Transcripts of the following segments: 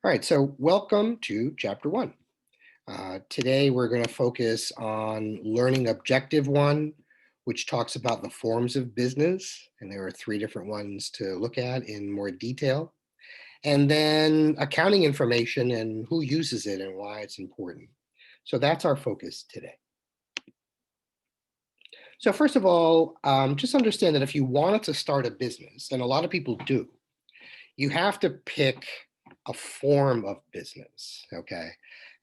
All right, so welcome to chapter one. Today we're going to focus on learning objective one, which talks about the forms of business. And there are three different ones to look at in more detail. And then accounting information and who uses it and why it's important. So that's our focus today. So first of all, just understand that if you wanted to start a business, and a lot of people do, you have to pick a form of business, okay?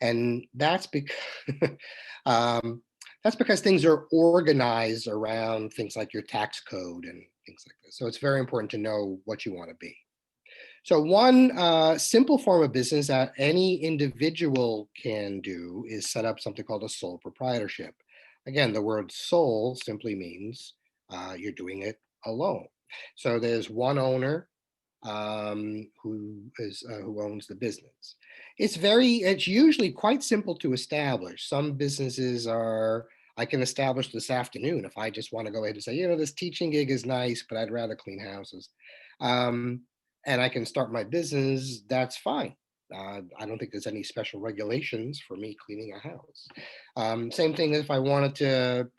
And um, that's because things are organized around things like your tax code and things like this. So it's very important to know what you want to be. So one simple form of business that any individual can do is set up something called a sole proprietorship. Again, the word sole simply means you're doing it alone. So there's one owner who owns the business. It's usually quite simple to establish. Some businesses are, I can establish this afternoon if I just want to go ahead and say, this teaching gig is nice, but I'd rather clean houses. Um, and I can start my business, that's fine. I don't think there's any special regulations for me cleaning a house. Same thing if I wanted to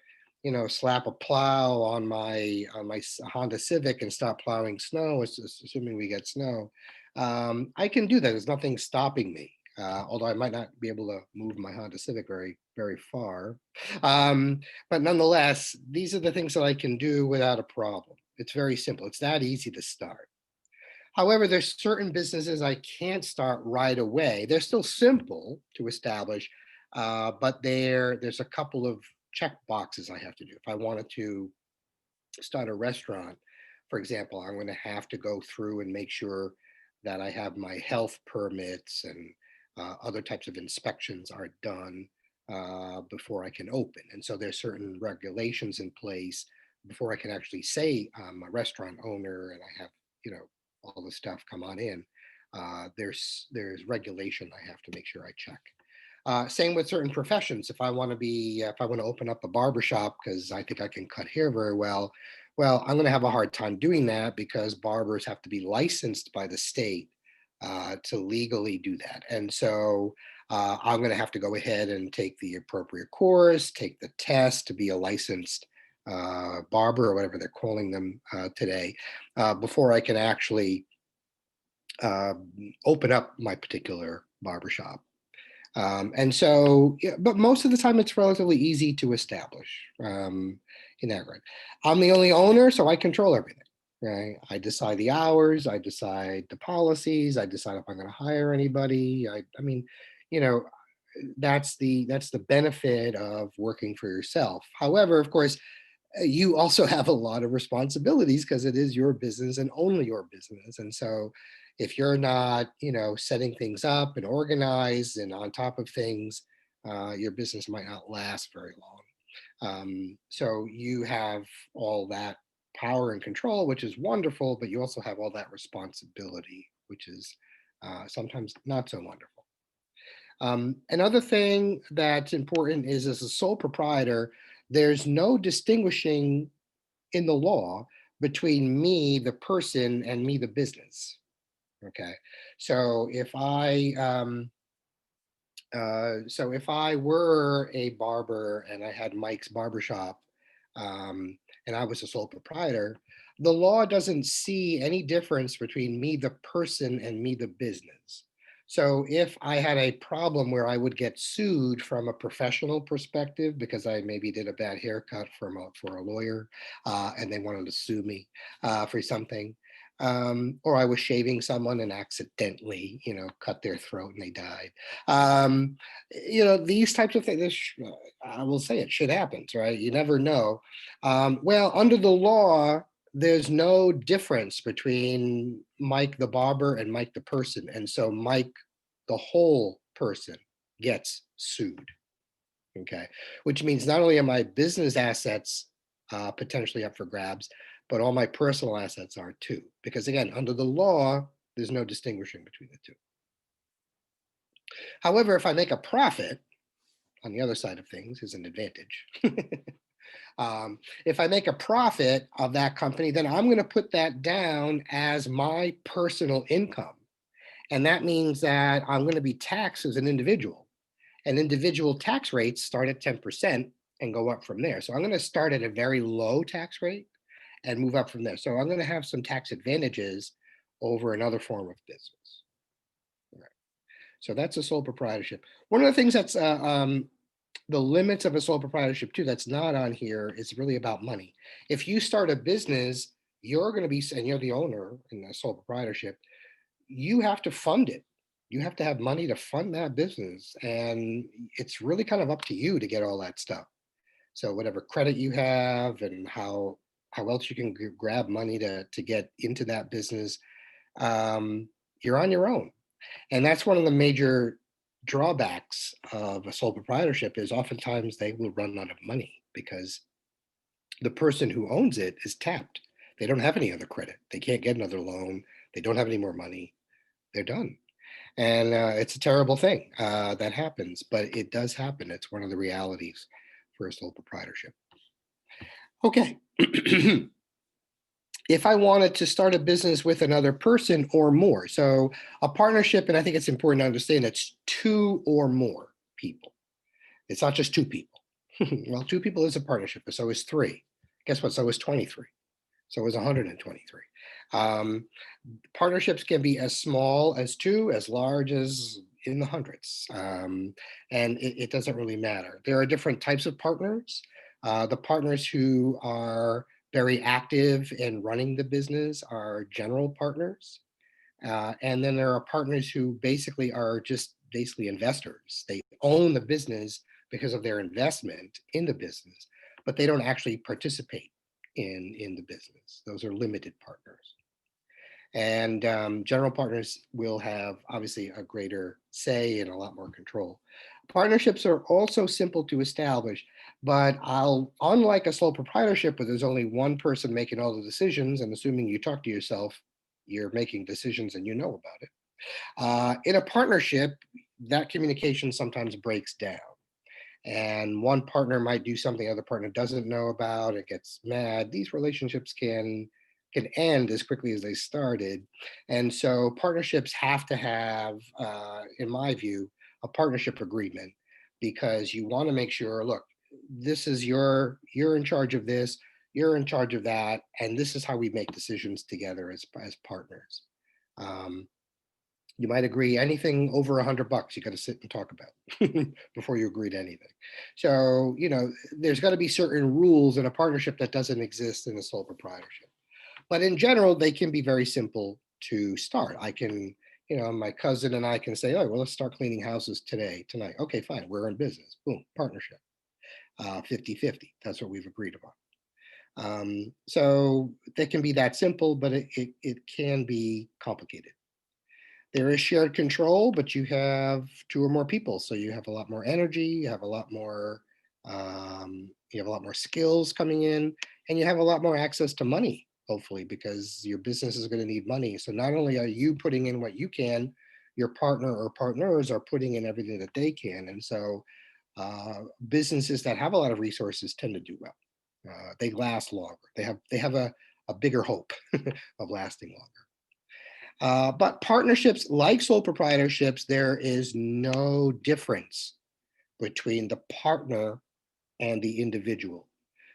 slap a plow on my Honda Civic and stop plowing snow, assuming we get snow. I can do that. There's nothing stopping me. Although I might not be able to move my Honda Civic very, very far. But nonetheless, these are the things that I can do without a problem. It's very simple. It's that easy to start. However, there's certain businesses I can't start right away. They're still simple to establish, but there's a couple of check boxes I have to do. If I wanted to start a restaurant, for example, I'm going to have to go through and make sure that I have my health permits and other types of inspections are done before I can open. And so there's certain regulations in place before I can actually say I'm a restaurant owner and I have, all the stuff come on in. There's regulation I have to make sure I check. Same with certain professions. If I want to open up a barber shop because I think I can cut hair very well, I'm going to have a hard time doing that because barbers have to be licensed by the state to legally do that. And so I'm going to have to go ahead and take the appropriate course, take the test to be a licensed barber or whatever they're calling them today, before I can actually open up my particular barbershop. And so, yeah, but most of the time it's relatively easy to establish in that regard. I'm the only owner, so I control everything, right? I decide the hours, I decide the policies, I decide if I'm going to hire anybody. I mean, you know, that's the benefit of working for yourself. However, of course, you also have a lot of responsibilities because it is your business and only your business. And so if you're not, setting things up and organized and on top of things, your business might not last very long. So you have all that power and control, which is wonderful, but you also have all that responsibility, which is sometimes not so wonderful. Another thing that's important is as a sole proprietor, there's no distinguishing in the law between me, the person, and me, the business. Okay, so if I were a barber and I had Mike's barbershop, and I was a sole proprietor, the law doesn't see any difference between me, the person, and me, the business. So if I had a problem where I would get sued from a professional perspective because I maybe did a bad haircut for a lawyer, and they wanted to sue me for something, or I was shaving someone and accidentally, cut their throat and they died. These types of things, I will say it, shit happens, right? You never know. Well, under the law, there's no difference between Mike the barber and Mike the person. And so Mike, the whole person, gets sued. Okay. Which means not only are my business assets potentially up for grabs, but all my personal assets are too. Because again, under the law, there's no distinguishing between the two. However, if I make a profit, on the other side of things is an advantage. If I make a profit of that company, then I'm going to put that down as my personal income. And that means that I'm going to be taxed as an individual. And individual tax rates start at 10% and go up from there. So I'm going to start at a very low tax rate and move up from there. So I'm going to have some tax advantages over another form of business. All right. So that's a sole proprietorship. One of the things that's the limits of a sole proprietorship too, that's not on here, is really about money. If you start a business, you're going to be, and you're the owner in a sole proprietorship, you have to fund it. You have to have money to fund that business. And it's really kind of up to you to get all that stuff. So whatever credit you have and how else you can grab money to get into that business, you're on your own. And that's one of the major drawbacks of a sole proprietorship is oftentimes they will run out of money because the person who owns it is tapped. They don't have any other credit. They can't get another loan. They don't have any more money. They're done. And it's a terrible thing that happens, but it does happen. It's one of the realities for a sole proprietorship. Okay. If I wanted to start a business with another person or more, so a partnership, and I think it's important to understand it's two or more people. It's not just two people. Well, two people is a partnership, but so is three. Guess what? So is 23. So is 123. Partnerships can be as small as two, as large as in the hundreds. And it doesn't really matter. There are different types of partners. The partners who are very active in running the business are general partners. And then there are partners who basically are just basically investors. They own the business because of their investment in the business, but they don't actually participate in the business. Those are limited partners. And general partners will have obviously a greater say and a lot more control. Partnerships are also simple to establish, but unlike a sole proprietorship where there's only one person making all the decisions, and assuming you talk to yourself, you're making decisions and you know about it. In a partnership, that communication sometimes breaks down. And one partner might do something the other partner doesn't know about, it gets mad. These relationships can end as quickly as they started. And so partnerships have to have, in my view, a partnership agreement because you want to make sure, look, this is you're in charge of this, you're in charge of that, and this is how we make decisions together as partners. You might agree anything over $100 you got to sit and talk about before you agree to anything. So, there's got to be certain rules in a partnership that doesn't exist in a sole proprietorship. But in general, they can be very simple to start. I can, my cousin and I can say, oh, well, let's start cleaning houses tonight. Okay, fine. We're in business. Boom, partnership. 50-50. That's what we've agreed upon. So they can be that simple, but it can be complicated. There is shared control, but you have two or more people. So you have a lot more energy, you have a lot more skills coming in, and you have a lot more access to money, hopefully, because your business is going to need money. So not only are you putting in what you can, your partner or partners are putting in everything that they can. And so businesses that have a lot of resources tend to do well. They last longer. They have a bigger hope of lasting longer. But partnerships like sole proprietorships, there is no difference between the partner and the individual.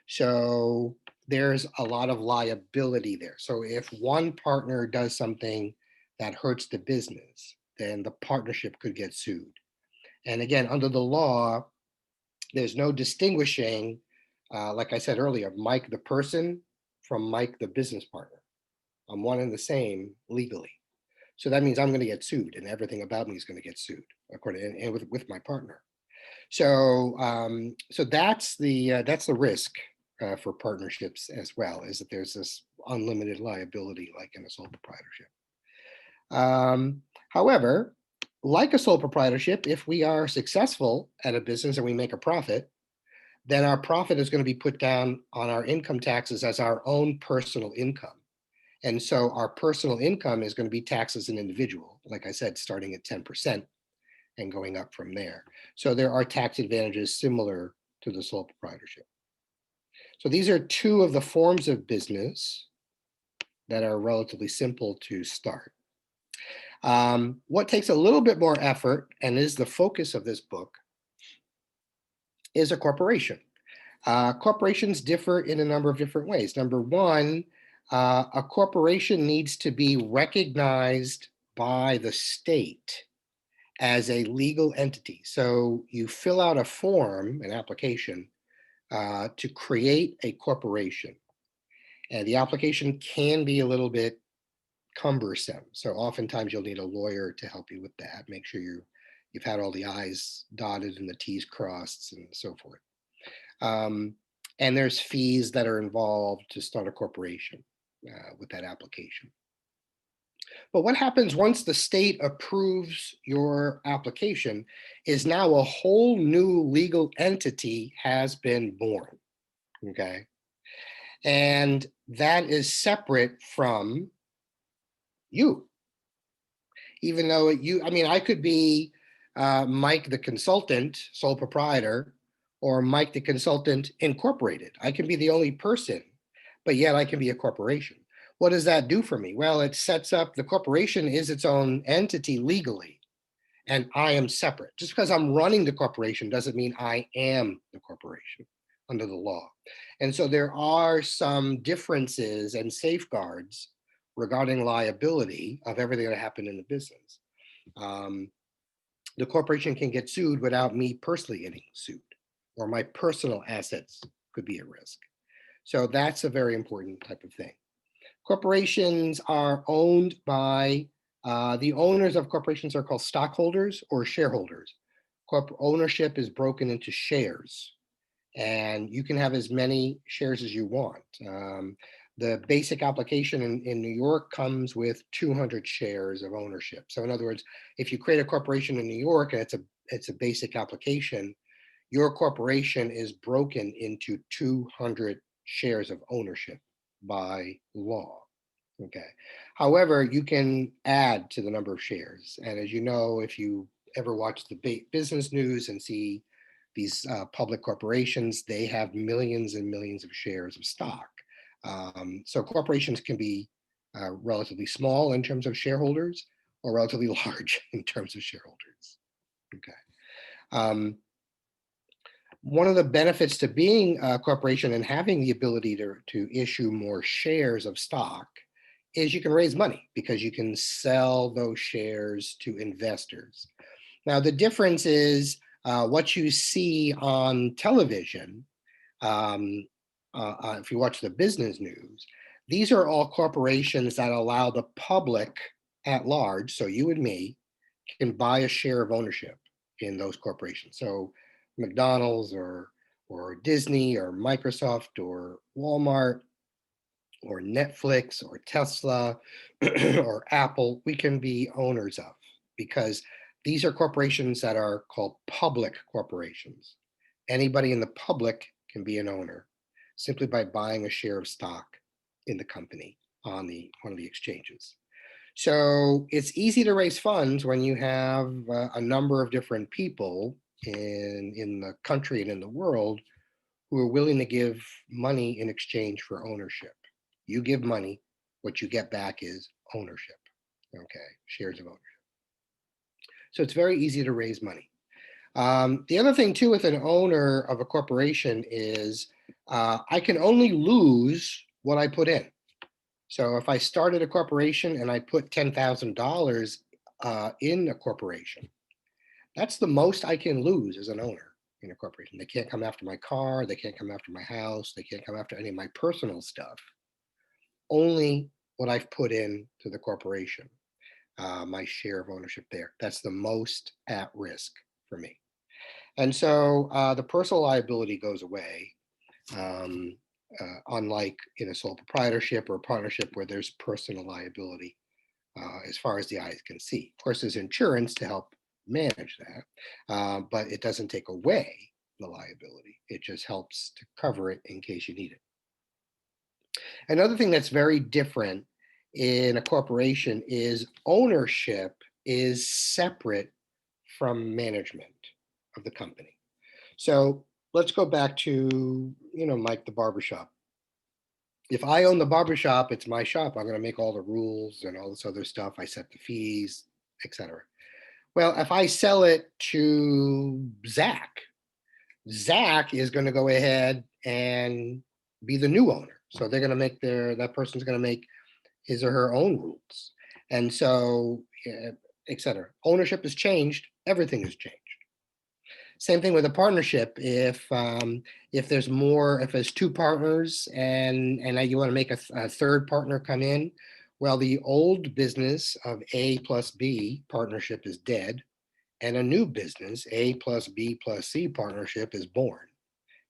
So there's a lot of liability there. So if one partner does something that hurts the business, then the partnership could get sued. And again, under the law, there's no distinguishing, like I said earlier, Mike the person from Mike the business partner. I'm one and the same legally. So that means I'm going to get sued, and everything about me is going to get sued, according and with my partner. So so that's the risk for partnerships as well, is that there's this unlimited liability like in a sole proprietorship. However, like a sole proprietorship, if we are successful at a business and we make a profit, then our profit is going to be put down on our income taxes as our own personal income. And so our personal income is going to be taxed as an individual, like I said, starting at 10% and going up from there. So there are tax advantages similar to the sole proprietorship. So these are two of the forms of business that are relatively simple to start. What takes a little bit more effort and is the focus of this book is a corporation. Corporations differ in a number of different ways. Number one, a corporation needs to be recognized by the state as a legal entity. So you fill out a form, an application, to create a corporation. And the application can be a little bit cumbersome. So oftentimes you'll need a lawyer to help you with that. Make sure you've had all the I's dotted and the T's crossed and so forth. And there's fees that are involved to start a corporation with that application. But what happens once the state approves your application is now a whole new legal entity has been born, okay? And that is separate from you. Even though I could be Mike the consultant, sole proprietor, or Mike the Consultant Incorporated. I can be the only person, but yet I can be a corporation. What does that do for me? Well, it sets up the corporation is its own entity legally, and I am separate. Just because I'm running the corporation doesn't mean I am the corporation under the law. And so there are some differences and safeguards regarding liability of everything that happened in the business. The corporation can get sued without me personally getting sued, or my personal assets could be at risk. So that's a very important type of thing. Corporations are owned by, the owners of corporations are called stockholders or shareholders. Ownership is broken into shares, and you can have as many shares as you want. The basic application in New York comes with 200 shares of ownership. So in other words, if you create a corporation in New York and it's a basic application, your corporation is broken into 200 shares of ownership by law. Okay. However, you can add to the number of shares. And as you know, if you ever watch the business news and see these public corporations, they have millions and millions of shares of stock. So corporations can be relatively small in terms of shareholders or relatively large in terms of shareholders. Okay. One of the benefits to being a corporation and having the ability to issue more shares of stock is you can raise money because you can sell those shares to investors. Now, the difference is what you see on television, if you watch the business news, these are all corporations that allow the public at large, so you and me, can buy a share of ownership in those corporations. So McDonald's or Disney or Microsoft or Walmart or Netflix or Tesla or Apple, we can be owners of, because these are corporations that are called public corporations. Anybody in the public can be an owner simply by buying a share of stock in the company on one of the exchanges. So it's easy to raise funds when you have a number of different people in the country and in the world who are willing to give money in exchange for ownership. You give money, what you get back is ownership, okay, shares of ownership. So it's very easy to raise money. The other thing too with an owner of a corporation is I can only lose what I put in. So if I started a corporation and I put $10,000 in a corporation, that's the most I can lose as an owner in a corporation. They can't come after my car. They can't come after my house. They can't come after any of my personal stuff. Only what I've put in to the corporation, my share of ownership there. That's the most at risk for me. And so the personal liability goes away. Unlike in a sole proprietorship or a partnership where there's personal liability as far as the eyes can see. Of course, there's insurance to help manage that, but it doesn't take away the liability. It just helps to cover it in case you need it. Another thing that's very different in a corporation is ownership is separate from management of the company. So let's go back to, Mike the barbershop. If I own the barbershop, it's my shop. I'm going to make all the rules and all this other stuff. I set the fees, etc. Well, if I sell it to Zach, Zach is going to go ahead and be the new owner. So they're going to make that person's going to make his or her own rules. And so, etc. Ownership has changed, everything has changed. Same thing with a partnership. If there's more, if there's two partners and you want to make a third partner come in, well, the old business of A plus B partnership is dead, and a new business, A plus B plus C partnership, is born.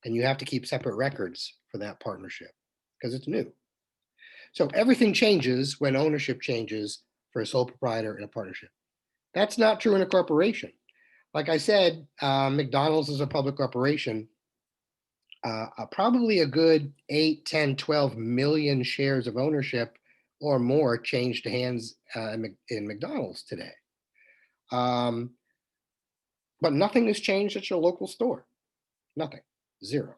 And you have to keep separate records for that partnership because it's new. So everything changes when ownership changes for a sole proprietor in a partnership. That's not true in a corporation. Like I said, McDonald's is a public corporation. Probably a good 8, 10, 12 million shares of ownership or more changed hands in McDonald's today. But nothing has changed at your local store. Nothing. Zero.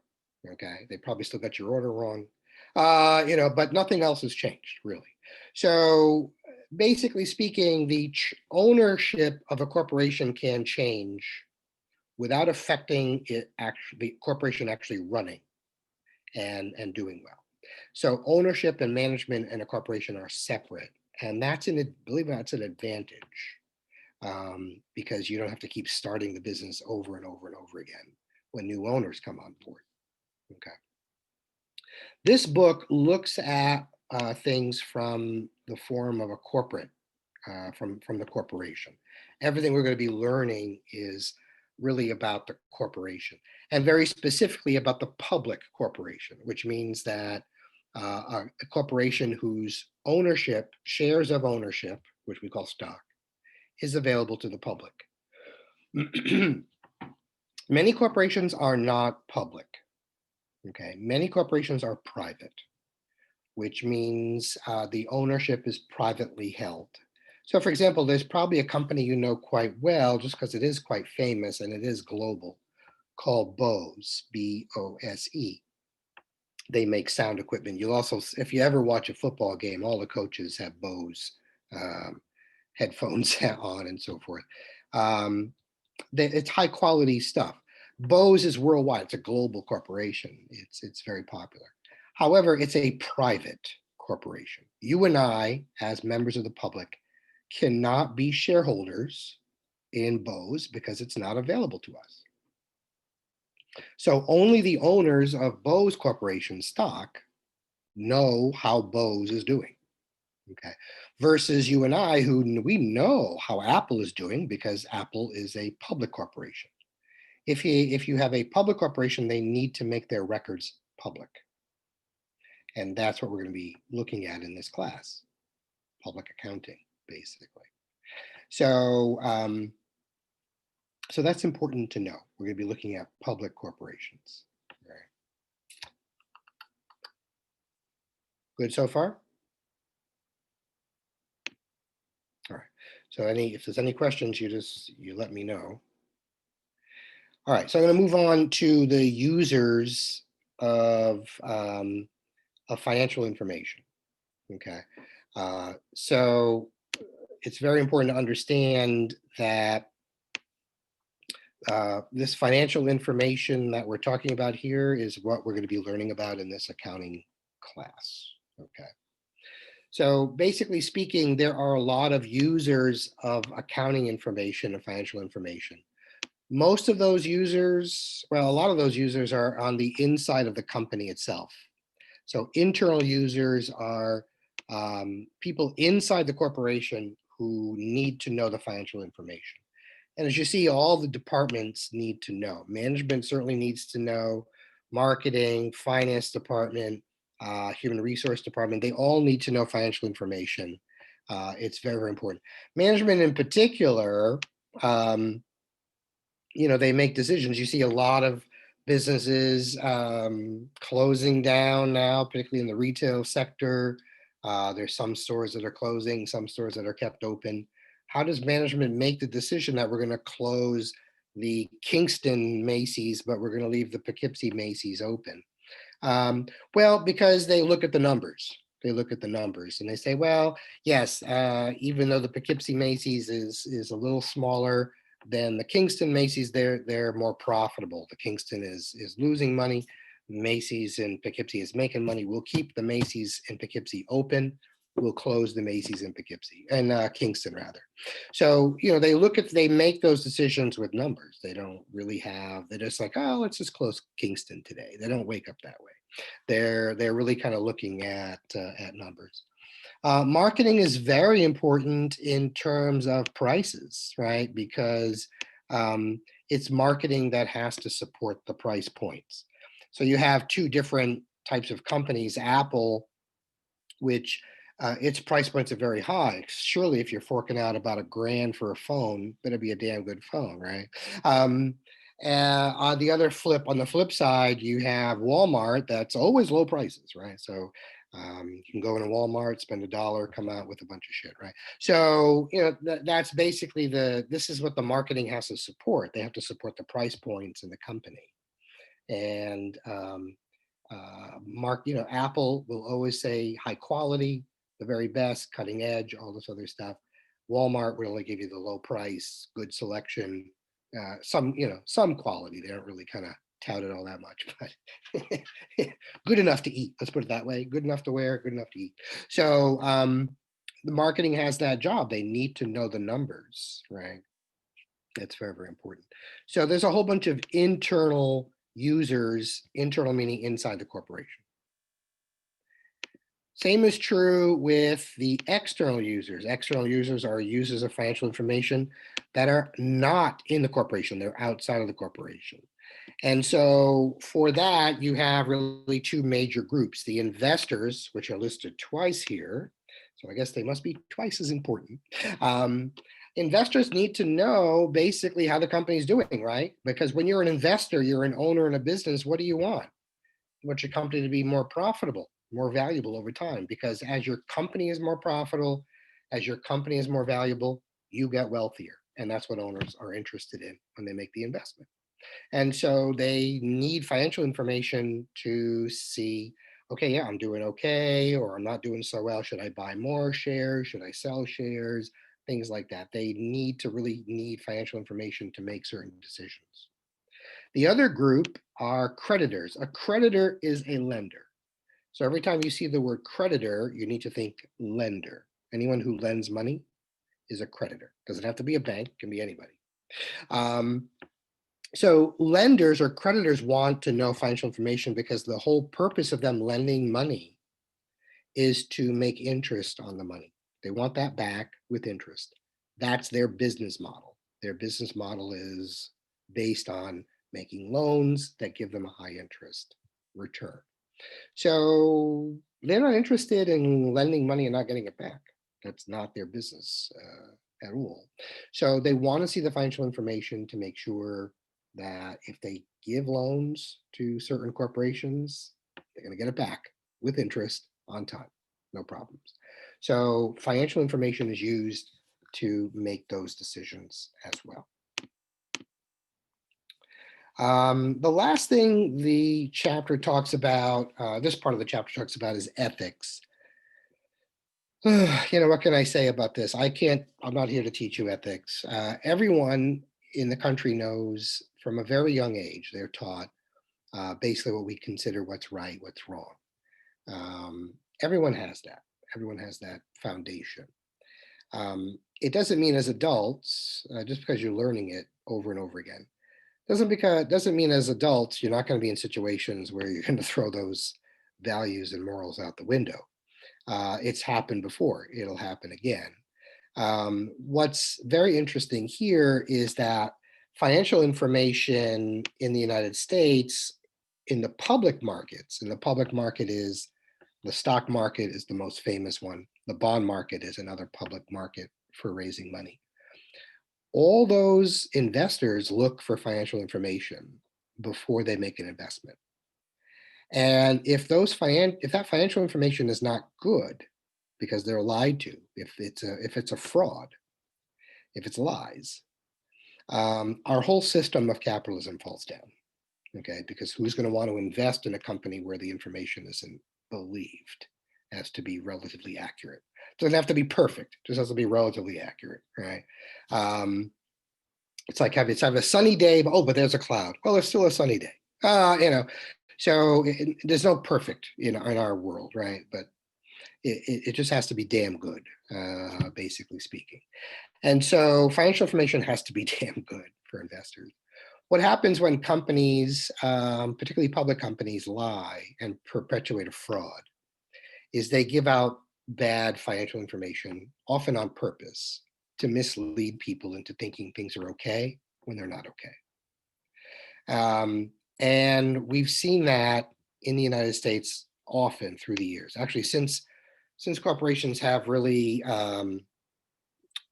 Okay. They probably still got your order wrong. But nothing else has changed really. So basically speaking, the ownership of a corporation can change without affecting the corporation actually running and doing well. So ownership and management in a corporation are separate, and believe that's an advantage because you don't have to keep starting the business over and over and over again when new owners come on board. Okay. This book looks at things from the form of a corporate, from the corporation. Everything we're going to be learning is really about the corporation, and very specifically about the public corporation, which means that a corporation whose ownership, shares of ownership, which we call stock, is available to the public. Many corporations are not public. Okay, many corporations are private, which means the ownership is privately held. So for example, there's probably a company you know quite well, just because it is quite famous and it is global, called Bose, B-O-S-E. They make sound equipment. You'll also, if you ever watch a football game, all the coaches have Bose headphones on and so forth. It's high quality stuff. Bose is worldwide. It's a global corporation. It's very popular. However, it's a private corporation. You and I, as members of the public, cannot be shareholders in Bose because it's not available to us. So only the owners of Bose Corporation stock know how Bose is doing. Okay. Versus you and I, who we know how Apple is doing because Apple is a public corporation. If you have a public corporation, they need to make their records public. And that's what we're going to be looking at in this class, public accounting, basically. So, so that's important to know. We're going to be looking at public corporations. All right. Good so far? All right. So if there's any questions, you let me know. All right. So I'm going to move on to the users of financial information. Okay. So it's very important to understand that this financial information that we're talking about here is what we're going to be learning about in this accounting class. Okay. So basically speaking, there are a lot of users of accounting information and financial information. Most of those users, well, a lot of those users are on the inside of the company itself. So internal users are people inside the corporation who need to know the financial information. And as you see, all the departments need to know. Management certainly needs to know, marketing, finance department, human resource department, they all need to know financial information. It's very, very important. Management in particular, they make decisions. You see a lot of businesses closing down now, particularly in the retail sector. There's some stores that are closing, some stores that are kept open. How does management make the decision that we're going to close the Kingston Macy's, but we're going to leave the Poughkeepsie Macy's open? Well, because they look at the numbers. They look at the numbers and they say, well, yes, even though the Poughkeepsie Macy's is a little smaller than the Kingston Macy's, they're more profitable. The Kingston is losing money. Macy's in Poughkeepsie is making money. We'll keep the Macy's in Poughkeepsie open. We'll close the Macy's in Poughkeepsie and Kingston rather. So they make those decisions with numbers. They don't really have. They're just like, oh, let's just close Kingston today. They don't wake up that way. They're really kind of looking at numbers. Marketing is very important in terms of prices, right? Because it's marketing that has to support the price points. So you have two different types of companies. Apple, which its price points are very high. Surely, if you're forking out about $1,000 for a phone, better be a damn good phone, right? On the flip side, you have Walmart. That's always low prices, right? So you can go into Walmart, spend $1, come out with a bunch of shit, right? So that's basically this is what the marketing has to support. They have to support the price points in the company, and Apple will always say high quality, the very best, cutting edge, all this other stuff. Walmart will only give you the low price, good selection, some quality. They don't really kind of tout it all that much, but good enough to eat. Let's put it that way. Good enough to wear, good enough to eat. So the marketing has that job. They need to know the numbers, right? That's very, very important. So there's a whole bunch of internal users, internal meaning inside the corporation. Same is true with the external users. External users are users of financial information that are not in the corporation, they're outside of the corporation. And so for that, you have really two major groups, the investors, which are listed twice here. So I guess they must be twice as important. Investors need to know basically how the company is doing, right? Because when you're an investor, you're an owner in a business, what do you want? You want your company to be more profitable, more valuable over time, because as your company is more profitable, as your company is more valuable, you get wealthier. And that's what owners are interested in when they make the investment. And so they need financial information to see, okay, yeah, I'm doing okay, or I'm not doing so well. Should I buy more shares? Should I sell shares? Things like that. They really need financial information to make certain decisions. The other group are creditors. A creditor is a lender. So every time you see the word creditor, you need to think lender. Anyone who lends money is a creditor. Doesn't have to be a bank, can be anybody. So lenders or creditors want to know financial information because the whole purpose of them lending money is to make interest on the money. They want that back with interest. That's their business model. Their business model is based on making loans that give them a high interest return. So they're not interested in lending money and not getting it back. That's not their business at all. So they want to see the financial information to make sure that if they give loans to certain corporations, they're going to get it back with interest on time, no problems. So financial information is used to make those decisions as well. The last thing the chapter talks about, this part of the chapter talks about, is ethics. What can I say about this? I'm not here to teach you ethics. Everyone in the country knows from a very young age, they're taught basically what we consider what's right, what's wrong. Everyone has that. Everyone has that foundation. It doesn't mean as adults, just because you're learning it over and over again, doesn't mean as adults you're not going to be in situations where you're going to throw those values and morals out the window. It's happened before. It'll happen again. What's very interesting here is that financial information in the United States, in the public markets, and the public market is the stock market is the most famous one. The bond market is another public market for raising money. All those investors look for financial information before they make an investment. And if that financial information is not good because they're lied to, if it's a fraud, if it's lies, our whole system of capitalism falls down. Okay, because who's going to want to invest in a company where the information isn't believed has to be relatively accurate. Doesn't have to be perfect, just has to be relatively accurate, right? It's like it's have a sunny day, but there's a cloud. Well, it's still a sunny day. So there's no perfect in our world, right? But it just has to be damn good, basically speaking. And so financial information has to be damn good for investors. What happens when companies, particularly public companies, lie and perpetuate a fraud is they give out bad financial information, often on purpose, to mislead people into thinking things are okay when they're not okay. And we've seen that in the United States often through the years. Actually, since corporations have really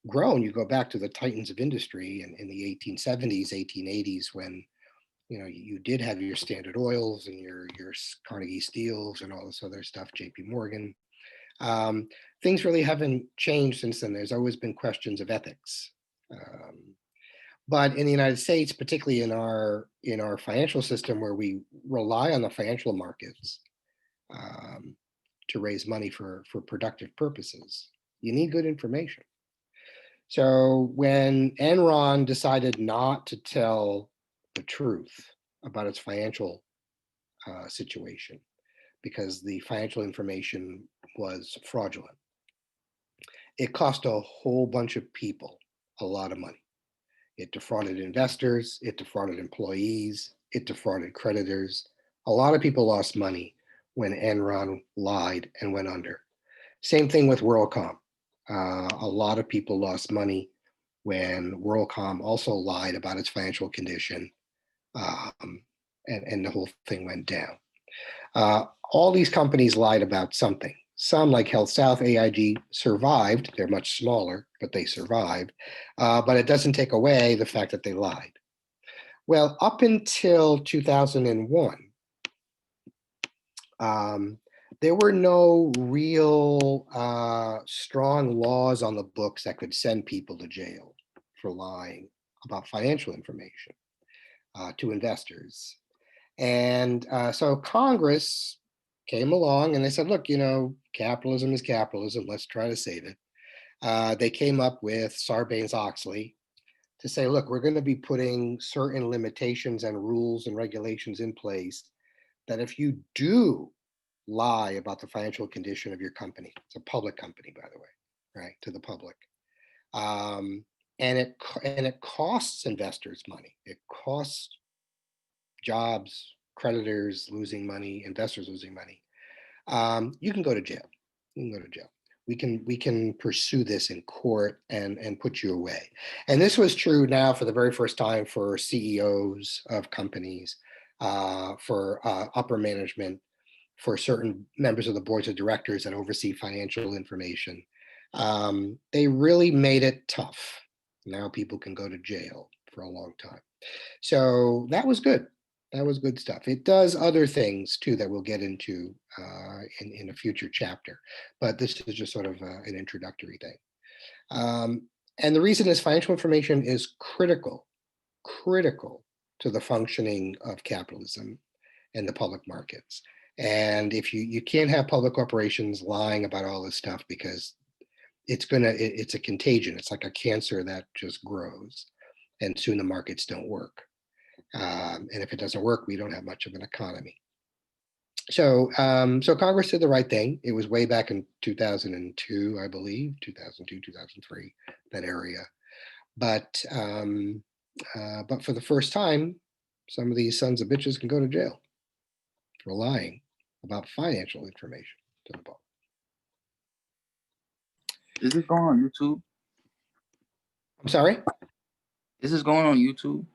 grown, you go back to the titans of industry in the 1870s, 1880s, when you did have your Standard Oils and your Carnegie Steels and all this other stuff, J.P. Morgan. Things really haven't changed since then. There's always been questions of ethics. But in the United States, particularly in our financial system, where we rely on the financial markets to raise money for productive purposes, you need good information. So when Enron decided not to tell the truth about its financial situation because the financial information was fraudulent, it cost a whole bunch of people a lot of money. It defrauded investors, it defrauded employees, it defrauded creditors. A lot of people lost money when Enron lied and went under. Same thing with WorldCom. A lot of people lost money when WorldCom also lied about its financial condition, and the whole thing went down. All these companies lied about something. Some, like HealthSouth, AIG, survived. They're much smaller, but they survived. But it doesn't take away the fact that they lied. Well, up until 2001, there were no real strong laws on the books that could send people to jail for lying about financial information to investors. And so Congress came along and they said, look, capitalism is capitalism. Let's try to save it. They came up with Sarbanes-Oxley to say, look, we're going to be putting certain limitations and rules and regulations in place that if you do lie about the financial condition of your company, it's a public company, by the way, right, to the public, and it costs investors money. It costs jobs, creditors losing money, investors losing money. You can go to jail. You can go to jail. We can pursue this in court and put you away. And this was true now for the very first time for CEOs of companies, for upper management, for certain members of the boards of directors that oversee financial information. They really made it tough. Now people can go to jail for a long time. So that was good. That was good stuff. It does other things too that we'll get into in a future chapter, but this is just sort of an introductory thing. And the reason is financial information is critical to the functioning of capitalism and the public markets. And if you can't have public corporations lying about all this stuff, because it's a contagion. It's like a cancer that just grows, and soon the markets don't work. And if it doesn't work, we don't have much of an economy. So Congress did the right thing. It was way back in 2002, I believe, 2002, 2003, that area. But for the first time, some of these sons of bitches can go to jail for lying about financial information to the public. Is this going on YouTube? I'm sorry? Is this going on YouTube?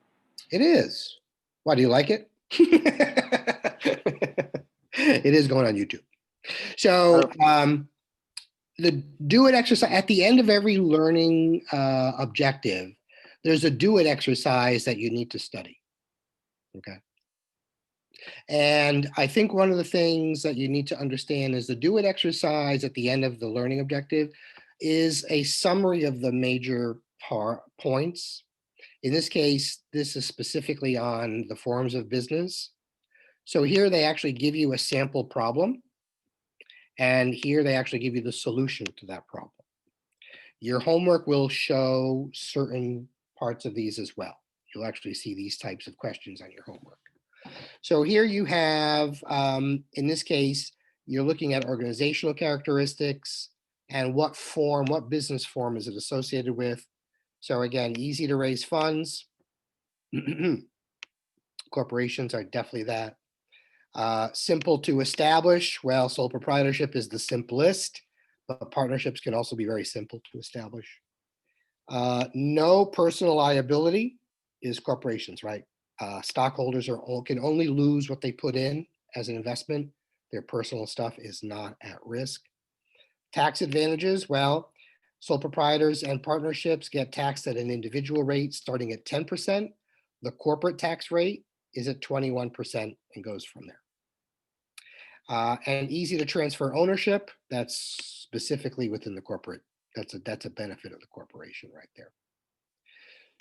It is. Why, do you like it? It is going on YouTube. So the do it exercise, at the end of every learning objective, there's a do it exercise that you need to study. Okay. And I think one of the things that you need to understand is the do it exercise at the end of the learning objective is a summary of the major points. In this case, this is specifically on the forms of business. So here they actually give you a sample problem, And here they actually give you the solution to that problem. Your homework will show certain parts of these as well. You'll actually see these types of questions on your homework. So here you have, in this case, you're looking at organizational characteristics and what form, what business form is it associated with. So again, easy to raise funds. Corporations are definitely that. Simple to establish. Well, sole proprietorship is the simplest, but partnerships can also be very simple to establish. No personal liability is corporations, right? Stockholders can only lose what they put in as an investment. Their personal stuff is not at risk. Tax advantages, well, sole proprietors and partnerships get taxed at an individual rate starting at 10%. The corporate tax rate is at 21% and goes from there. And easy to transfer ownership, that's specifically within the corporate. That's a benefit of the corporation right there.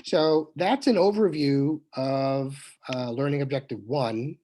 So that's an overview of Learning Objective 1.